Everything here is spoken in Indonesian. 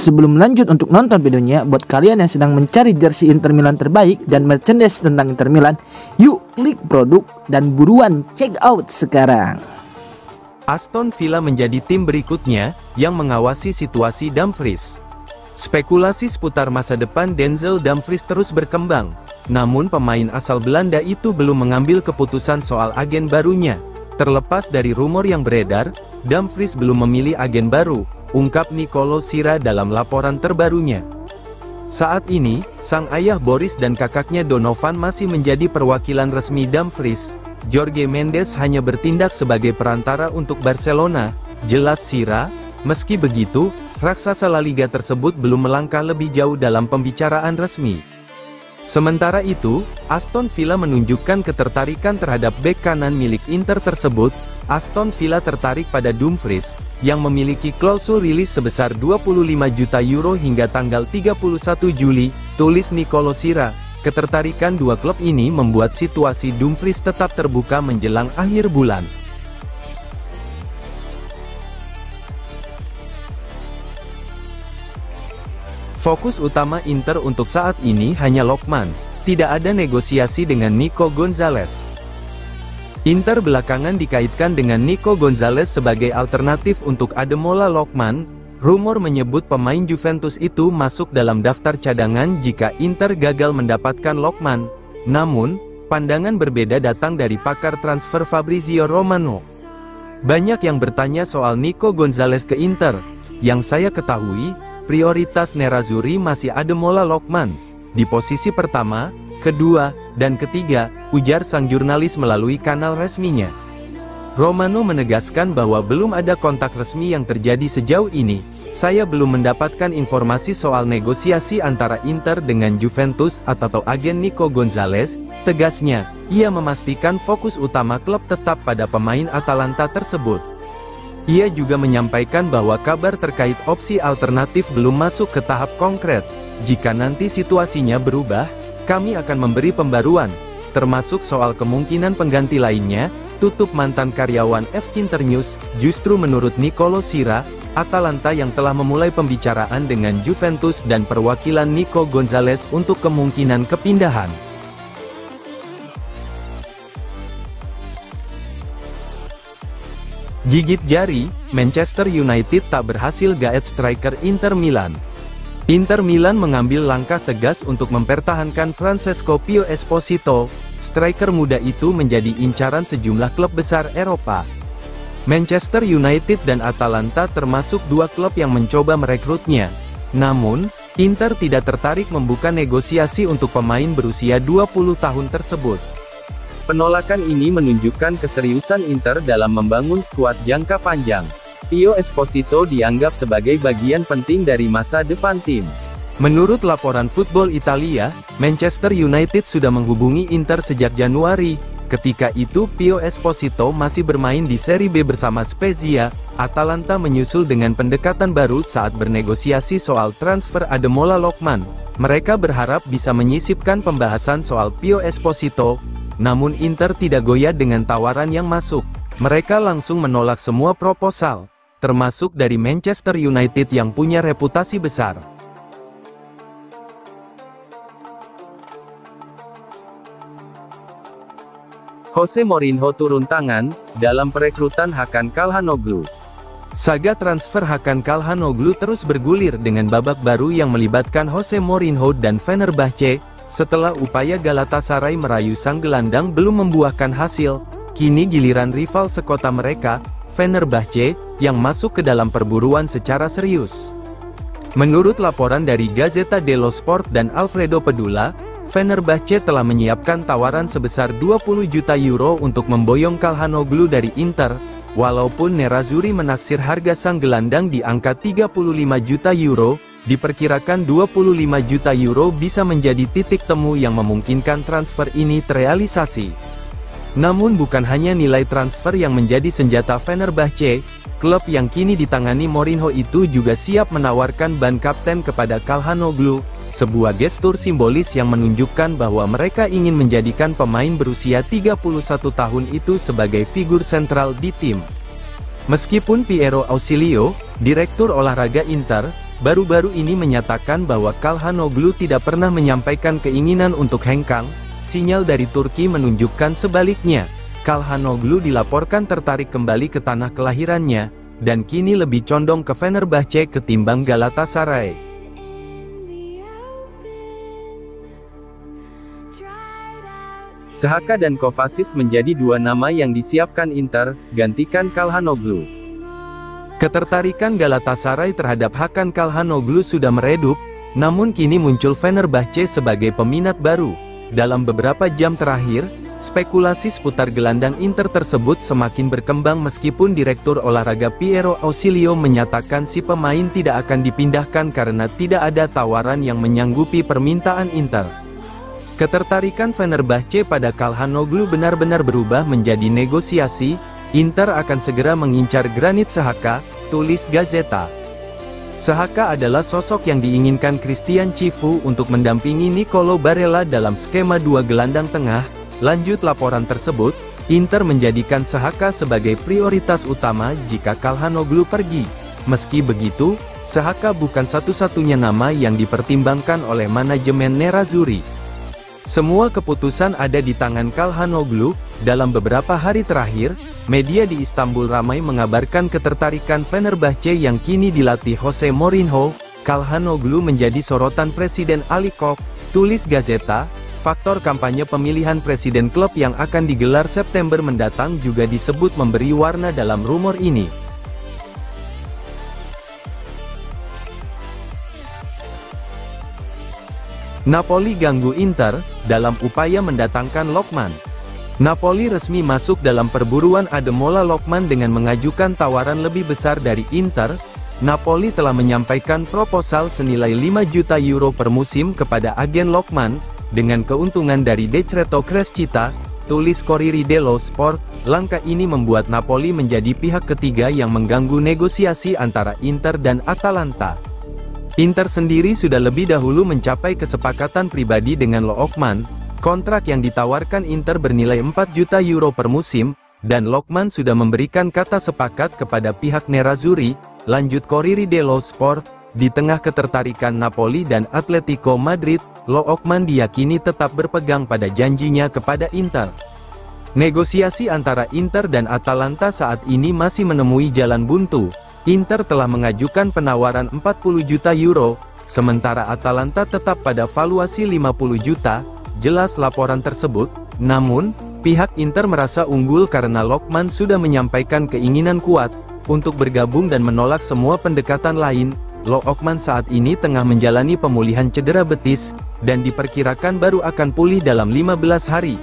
Sebelum lanjut untuk nonton videonya, buat kalian yang sedang mencari jersey Inter Milan terbaik dan merchandise tentang Inter Milan, yuk klik produk dan buruan check out sekarang. Aston Villa menjadi tim berikutnya yang mengawasi situasi Dumfries. Spekulasi seputar masa depan Denzel Dumfries terus berkembang, namun pemain asal Belanda itu belum mengambil keputusan soal agen barunya. Terlepas dari rumor yang beredar, Dumfries belum memilih agen baru, ungkap Nicolo Sierra dalam laporan terbarunya. Saat ini, sang ayah Boris dan kakaknya Donovan masih menjadi perwakilan resmi Dumfries. Jorge Mendes hanya bertindak sebagai perantara untuk Barcelona, jelas Sierra. Meski begitu, raksasa La Liga tersebut belum melangkah lebih jauh dalam pembicaraan resmi. Sementara itu, Aston Villa menunjukkan ketertarikan terhadap bek kanan milik Inter tersebut. Aston Villa tertarik pada Dumfries, yang memiliki klausul rilis sebesar 25 juta euro hingga tanggal 31 Juli, tulis Nicolo Sierra. Ketertarikan dua klub ini membuat situasi Dumfries tetap terbuka menjelang akhir bulan. Fokus utama Inter untuk saat ini hanya Lookman, tidak ada negosiasi dengan Nico Gonzalez. Inter belakangan dikaitkan dengan Nico Gonzalez sebagai alternatif untuk Ademola Lookman. Rumor menyebut pemain Juventus itu masuk dalam daftar cadangan jika Inter gagal mendapatkan Lookman. Namun, pandangan berbeda datang dari pakar transfer Fabrizio Romano. Banyak yang bertanya soal Nico Gonzalez ke Inter. Yang saya ketahui, prioritas Nerazzurri masih Ademola Lookman di posisi pertama, kedua, dan ketiga, ujar sang jurnalis melalui kanal resminya. Romano menegaskan bahwa belum ada kontak resmi yang terjadi sejauh ini. Saya belum mendapatkan informasi soal negosiasi antara Inter dengan Juventus atau agen Nico Gonzalez, tegasnya. Ia memastikan fokus utama klub tetap pada pemain Atalanta tersebut. Ia juga menyampaikan bahwa kabar terkait opsi alternatif belum masuk ke tahap konkret. Jika nanti situasinya berubah, kami akan memberi pembaruan, termasuk soal kemungkinan pengganti lainnya, tutup mantan karyawan Internews. Justru menurut Nicolo Sierra, Atalanta yang telah memulai pembicaraan dengan Juventus dan perwakilan Nico Gonzalez untuk kemungkinan kepindahan. Gigit jari, Manchester United tak berhasil gaet striker Inter Milan. Inter Milan mengambil langkah tegas untuk mempertahankan Francesco Pio Esposito. Striker muda itu menjadi incaran sejumlah klub besar Eropa. Manchester United dan Atalanta termasuk dua klub yang mencoba merekrutnya. Namun, Inter tidak tertarik membuka negosiasi untuk pemain berusia 20 tahun tersebut. Penolakan ini menunjukkan keseriusan Inter dalam membangun skuad jangka panjang. Pio Esposito dianggap sebagai bagian penting dari masa depan tim. Menurut laporan Football Italia, Manchester United sudah menghubungi Inter sejak Januari. Ketika itu Pio Esposito masih bermain di Serie B bersama Spezia. Atalanta menyusul dengan pendekatan baru saat bernegosiasi soal transfer Ademola Lookman. Mereka berharap bisa menyisipkan pembahasan soal Pio Esposito. Namun Inter tidak goyah dengan tawaran yang masuk. Mereka langsung menolak semua proposal, termasuk dari Manchester United yang punya reputasi besar. Jose Mourinho turun tangan dalam perekrutan Hakan Calhanoglu. Saga transfer Hakan Calhanoglu terus bergulir dengan babak baru yang melibatkan Jose Mourinho dan Fenerbahce. Setelah upaya Galatasaray merayu sang gelandang belum membuahkan hasil, kini giliran rival sekota mereka, Fenerbahce, yang masuk ke dalam perburuan secara serius. Menurut laporan dari Gazzetta dello Sport dan Alfredo Pedula, Fenerbahce telah menyiapkan tawaran sebesar 20 juta euro untuk memboyong Calhanoglu dari Inter. Walaupun Nerazzurri menaksir harga sang gelandang di angka 35 juta euro, diperkirakan 25 juta euro bisa menjadi titik temu yang memungkinkan transfer ini terrealisasi. Namun bukan hanya nilai transfer yang menjadi senjata Fenerbahce, klub yang kini ditangani Mourinho itu juga siap menawarkan ban kapten kepada Calhanoglu, sebuah gestur simbolis yang menunjukkan bahwa mereka ingin menjadikan pemain berusia 31 tahun itu sebagai figur sentral di tim. Meskipun Piero Ausilio, direktur olahraga Inter, baru-baru ini menyatakan bahwa Calhanoglu tidak pernah menyampaikan keinginan untuk hengkang. Sinyal dari Turki menunjukkan sebaliknya. Calhanoglu dilaporkan tertarik kembali ke tanah kelahirannya, dan kini lebih condong ke Fenerbahce ketimbang Galatasaray. Šaka dan Kovačić menjadi dua nama yang disiapkan Inter, gantikan Calhanoglu. Ketertarikan Galatasaray terhadap Hakan Calhanoglu sudah meredup, namun kini muncul Fenerbahce sebagai peminat baru. Dalam beberapa jam terakhir, spekulasi seputar gelandang Inter tersebut semakin berkembang meskipun Direktur Olahraga Piero Ausilio menyatakan si pemain tidak akan dipindahkan karena tidak ada tawaran yang menyanggupi permintaan Inter. Ketertarikan Fenerbahce pada Calhanoglu benar-benar berubah menjadi negosiasi. Inter akan segera mengincar Granit Xhaka, tulis Gazeta. Xhaka adalah sosok yang diinginkan Christian Chivu untuk mendampingi Nicolo Barella dalam skema dua gelandang tengah. Lanjut laporan tersebut, Inter menjadikan Xhaka sebagai prioritas utama jika Calhanoglu pergi. Meski begitu, Xhaka bukan satu-satunya nama yang dipertimbangkan oleh manajemen Nerazzurri. Semua keputusan ada di tangan Calhanoglu. Dalam beberapa hari terakhir, media di Istanbul ramai mengabarkan ketertarikan Fenerbahce yang kini dilatih Jose Mourinho. Calhanoglu menjadi sorotan Presiden Ali Koch, tulis Gazeta. Faktor kampanye pemilihan presiden klub yang akan digelar September mendatang juga disebut memberi warna dalam rumor ini. Napoli ganggu Inter, dalam upaya mendatangkan Lookman. Napoli resmi masuk dalam perburuan Ademola Lookman dengan mengajukan tawaran lebih besar dari Inter. Napoli telah menyampaikan proposal senilai 5 juta euro per musim kepada agen Lookman, dengan keuntungan dari Decreto Crescita, tulis Corriere dello Sport. Langkah ini membuat Napoli menjadi pihak ketiga yang mengganggu negosiasi antara Inter dan Atalanta. Inter sendiri sudah lebih dahulu mencapai kesepakatan pribadi dengan Lookman. Kontrak yang ditawarkan Inter bernilai 4 juta euro per musim, dan Lookman sudah memberikan kata sepakat kepada pihak Nerazzurri. Lanjut Corriere dello Sport, di tengah ketertarikan Napoli dan Atletico Madrid, Lookman diyakini tetap berpegang pada janjinya kepada Inter. Negosiasi antara Inter dan Atalanta saat ini masih menemui jalan buntu. Inter telah mengajukan penawaran 40 juta euro, sementara Atalanta tetap pada valuasi 50 juta, jelas laporan tersebut. Namun, pihak Inter merasa unggul karena Lookman sudah menyampaikan keinginan kuat untuk bergabung dan menolak semua pendekatan lain. Lookman saat ini tengah menjalani pemulihan cedera betis, dan diperkirakan baru akan pulih dalam 15 hari.